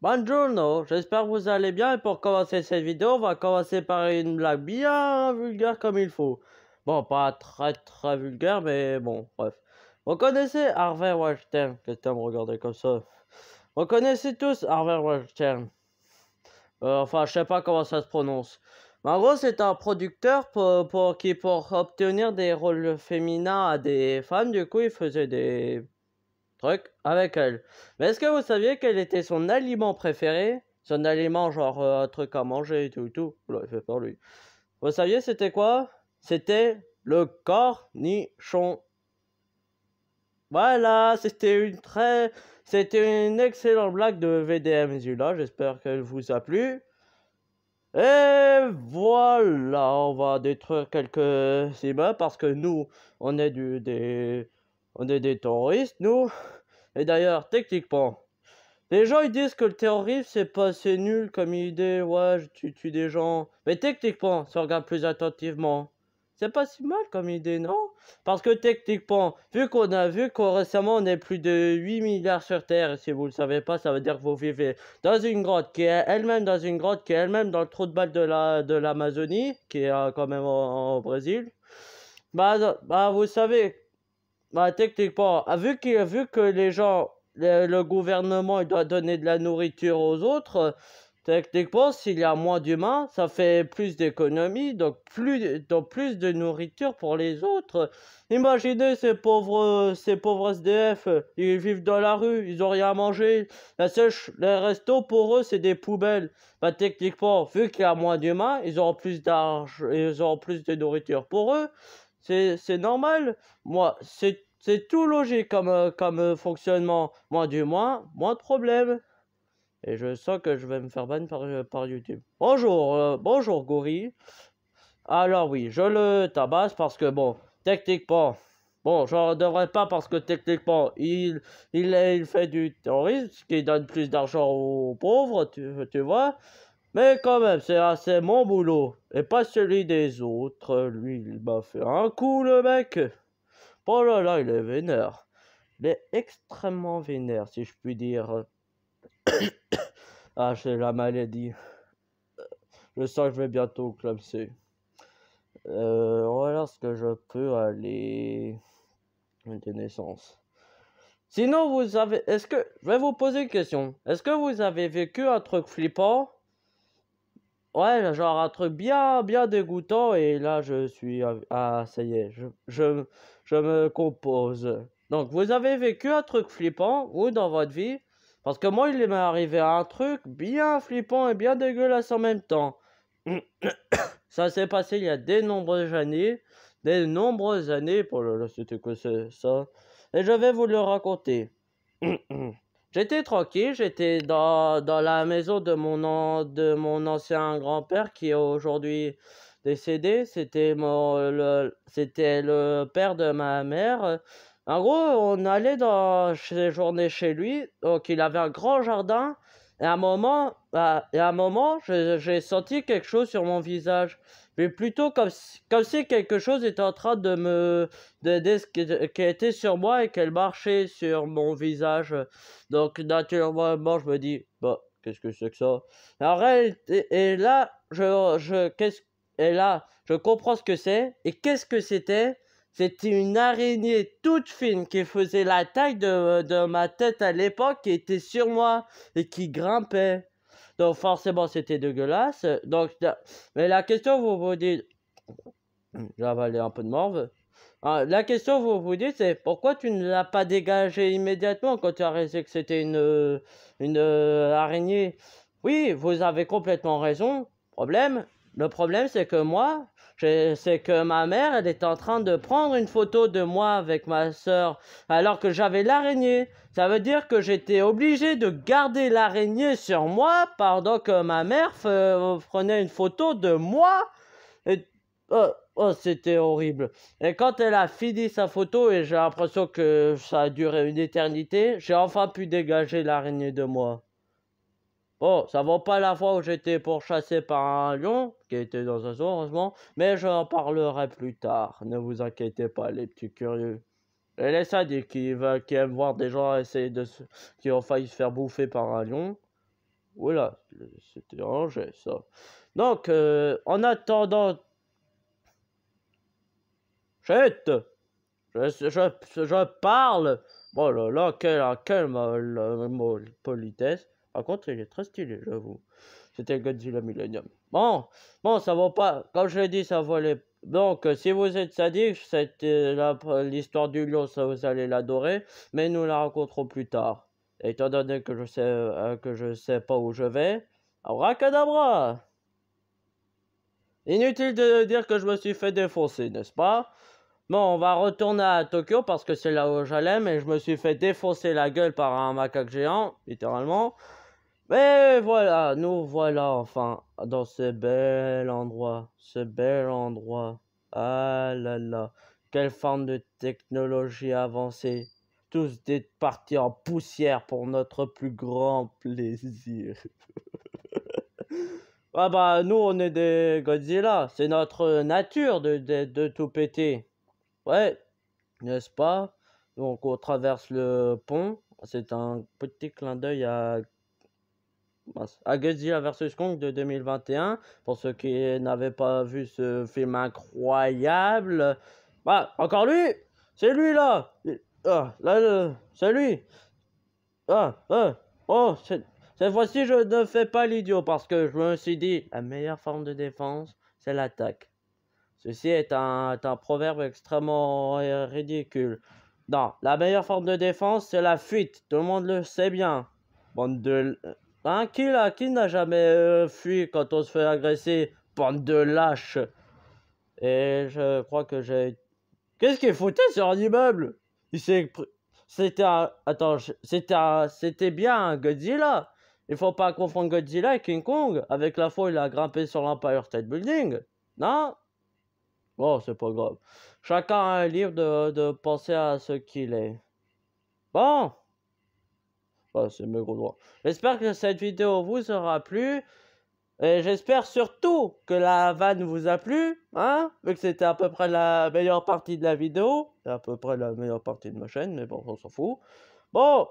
Buongiorno, j'espère que vous allez bien et pour commencer cette vidéo, on va commencer par une blague bien vulgaire comme il faut. Bon, pas très vulgaire, mais bon, bref. Vous connaissez Harvey Weinstein? Qu'est-ce que me regarder comme ça? Vous connaissez tous Harvey Weinstein? Enfin, je sais pas comment ça se prononce. Mais en gros, c'est un producteur pour obtenir des rôles féminins à des femmes, du coup, il faisait des truc avec elle. Mais est-ce que vous saviez quel était son aliment préféré? Son aliment, genre un truc à manger et tout et tout. Oula, il fait peur lui. Vous saviez c'était quoi? C'était le cornichon. Voilà, c'était une excellente blague de VDM Zula. J'espère qu'elle vous a plu. Et voilà, on va détruire quelques immeubles parce que nous, on est des terroristes, nous. Et d'ailleurs, techniquement, les gens ils disent que le terrorisme c'est nul comme idée, ouais, tu tues des gens. Mais techniquement, si on regarde plus attentivement, c'est pas si mal comme idée, non? Parce que techniquement, vu qu'on récemment on est plus de 8 milliards sur Terre, et si vous le savez pas, ça veut dire que vous vivez dans une grotte qui est elle-même dans une grotte qui est elle-même dans le trou de balle de l'Amazonie, qui est quand même au Brésil. Bah vous savez, bah, techniquement, vu que les gens, le gouvernement, il doit donner de la nourriture aux autres, techniquement, s'il y a moins d'humains, ça fait plus d'économies, donc plus de nourriture pour les autres. Imaginez ces pauvres SDF, ils vivent dans la rue, ils ont rien à manger. Les restos, pour eux, c'est des poubelles. Bah, techniquement, vu qu'il y a moins d'humains, ils auront plus d'argent, ils auront plus de nourriture pour eux. C'est normal. Moi, c'est tout logique comme fonctionnement. Moins de problèmes. Et je sens que je vais me faire ban par YouTube. Bonjour Gorille. Alors oui, je le tabasse parce que bon, techniquement, bon, j'en devrais pas parce que techniquement, il fait du terrorisme, ce qui donne plus d'argent aux pauvres, tu vois. Mais quand même, c'est mon boulot et pas celui des autres. Lui, il m'a fait un coup, le mec. Oh là là, il est vénère. Il est extrêmement vénère, si je puis dire. Ah, c'est la maladie. Je sens que je vais bientôt clamser. Voilà ce que je peux aller de naissance. Sinon, je vais vous poser une question. Est-ce que vous avez vécu un truc flippant? Ouais, genre un truc bien dégoûtant et là je suis... Ah, ça y est, je me compose. Donc, vous avez vécu un truc flippant, ou dans votre vie? Parce que moi, il m'est arrivé un truc bien flippant et bien dégueulasse en même temps. Ça s'est passé il y a des nombreuses années, pour le c'était que c'est ça. Et je vais vous le raconter. J'étais tranquille, j'étais dans la maison de mon ancien grand-père qui est aujourd'hui décédé. C'était le père de ma mère. En gros, on allait séjourner chez lui. Donc, il avait un grand jardin. Et à un moment, j'ai senti quelque chose sur mon visage. Mais plutôt comme si quelque chose était en train qui était sur moi et qu'elle marchait sur mon visage. Donc, naturellement, je me dis, bah, qu'est-ce que c'est que ça? Et là, je comprends ce que c'est. Et qu'est-ce que c'était? C'était une araignée toute fine qui faisait la taille de ma tête à l'époque, qui était sur moi et qui grimpait. Donc, forcément, c'était dégueulasse. Mais la question, vous vous dites, j'ai avalé un peu de morve. Ah, la question, vous vous dites, c'est pourquoi tu ne l'as pas dégagé immédiatement quand tu as réalisé que c'était une araignée? Oui, vous avez complètement raison. Le problème, c'est que c'est que ma mère, elle était en train de prendre une photo de moi avec ma soeur, alors que j'avais l'araignée. Ça veut dire que j'étais obligé de garder l'araignée sur moi pendant que ma mère prenait une photo de moi. Et c'était horrible. Et quand elle a fini sa photo et j'ai l'impression que ça a duré une éternité, j'ai enfin pu dégager l'araignée de moi. Bon, ça vaut pas la fois où j'étais pourchassé par un lion, qui était dans un zoo, heureusement, mais j'en parlerai plus tard. Ne vous inquiétez pas, les petits curieux. Et les sadiques qui aiment voir des gens qui ont failli se faire bouffer par un lion. Oula, c'était rangé, ça. Donc, en attendant... Chut! Je parle! Oh là là, quelle politesse. Par contre, il est très stylé, j'avoue. C'était Godzilla Millennium. Bon, ça vaut pas... Comme je l'ai dit, ça valait... Donc, si vous êtes sadique, c'était l'histoire du lion, ça vous allez l'adorer. Mais nous la raconterons plus tard. Étant donné que je sais pas où je vais... Abracadabra! Inutile de dire que je me suis fait défoncer, n'est-ce pas? Bon, on va retourner à Tokyo parce que c'est là où j'allais, mais je me suis fait défoncer la gueule par un macaque géant, littéralement. Mais voilà, nous voilà enfin dans ce bel endroit, ce bel endroit. Ah là là, quelle forme de technologie avancée. Tous des parties en poussière pour notre plus grand plaisir. Ah bah nous on est des Godzilla, c'est notre nature de tout péter. Ouais, n'est-ce pas? Donc on traverse le pont. C'est un petit clin d'œil à Godzilla vs Kong de 2021. Pour ceux qui n'avaient pas vu ce film incroyable. Bah, encore lui! C'est lui là! Ah, là, c'est lui! Oh, cette fois-ci je ne fais pas l'idiot parce que je me suis dit, la meilleure forme de défense, c'est l'attaque. Ceci est un proverbe extrêmement ridicule. Non, la meilleure forme de défense, c'est la fuite. Tout le monde le sait bien. Bande de... Hein, qui n'a jamais fui quand on se fait agresser? Bande de lâches. Et je crois que j'ai... Qu'est-ce qu'il foutait sur un immeuble? Il s'est... C'était un... Attends, c'était bien un Godzilla. Il faut pas confondre Godzilla et King Kong. Avec la fois, il a grimpé sur l'Empire State Building. Non? Oh, c'est pas grave. Chacun a un livre de penser à ce qu'il est. Bon, c'est mes gros droits. J'espère que cette vidéo vous aura plu. Et j'espère surtout que la vanne vous a plu. Hein? Vu que c'était à peu près la meilleure partie de la vidéo. C'est à peu près la meilleure partie de ma chaîne, mais bon, on s'en fout. Bon,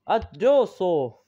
adios.